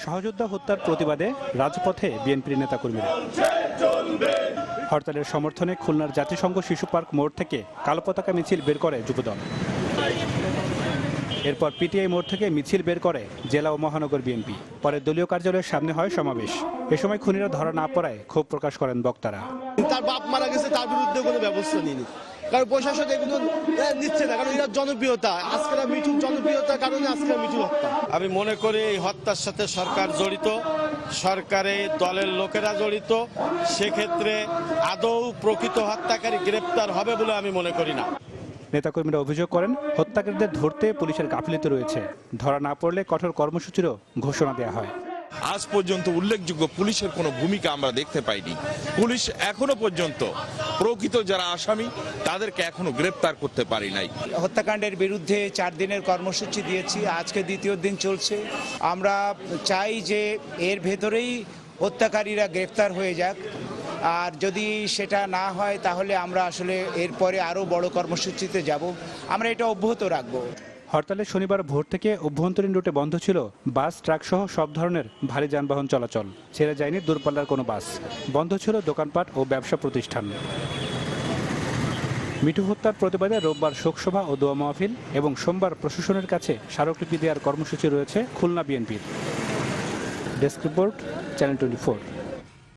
সহযোদ্ধা হত্যার প্রতিবাদে রাজপথে বিএনপির নেতাকর্মীরা। হরতালের সমর্থনে খুলনার জাতিসংঘ শিশু পার্ক মোড় থেকে কালো পতাকা মিছিল বের করে যুবদল। এরপর পিটিআই মোড় থেকে মিছিল বের করে জেলা ও মহানগর বিএনপি। পরে দলীয় কার্যালয়ের সামনে হয় সমাবেশ। এ সময় খুনিরা ধরা না পড়ায় ক্ষোভ প্রকাশ করেন বক্তারা। তার বাপ মারা গেছে, তার বিরুদ্ধে কোনো ব্যবস্থা নেয়নি, কারণ প্রশাসন এগুলো নিচ্ছে না, কারণ এরা জনপ্রিয়তা, আজকের মিঠুর জনপ্রিয়তার কারণে আজকের মিঠুর হত্যা। আমি মনে করি এই হত্যার সাথে সরকার জড়িত, সরকারের দলের লোকেরা জড়িত। সেক্ষেত্রে আদৌ প্রকৃত হত্যাকারী গ্রেপ্তার হবে বলে আমি মনে করি না। নেতাকর্মীরা অভিযোগ করেন, হত্যাকারীদের ধরতে পুলিশের গাফিলতি রয়েছে। ধরা না পড়লে কঠোর কর্মসূচিরও ঘোষণা দেওয়া হয়। আজ পর্যন্ত উল্লেখযোগ্য পুলিশের কোনো ভূমিকা আমরা দেখতে পাইনি। পুলিশ এখনো পর্যন্ত প্রকৃত যারা আসামি তাদেরকে এখনো গ্রেপ্তার করতে পারি নাই। হত্যাকাণ্ডের বিরুদ্ধে 4 দিনের কর্মসূচি দিয়েছি, আজকে দ্বিতীয় দিন চলছে। আমরা চাই যে এর ভেতরেই হত্যাকারীরা গ্রেপ্তার হয়ে যাক, আর যদি সেটা না হয় তাহলে আমরা আসলে এরপরে আরও বড় কর্মসূচিতে যাব। আমরা এটা অব্যাহত রাখবো। হরতালে শনিবার ভোর থেকে অভ্যন্তরীণ রুটে বন্ধ ছিল বাস, ট্রাক সহ সব ধরনের ভারী যানবাহন চলাচল। ছেড়ে যায়নি দূরপাল্লার কোনো বাস। বন্ধ ছিল দোকানপাট ও ব্যবসা প্রতিষ্ঠান। মিঠু হত্যার প্রতিবাদে রোববার শোকসভা ও দোয়া মাহফিল এবং সোমবার প্রশাসনের কাছে স্মারকলিপি দেওয়ার কর্মসূচি রয়েছে খুলনা বিএনপির। Desk report, channel 24।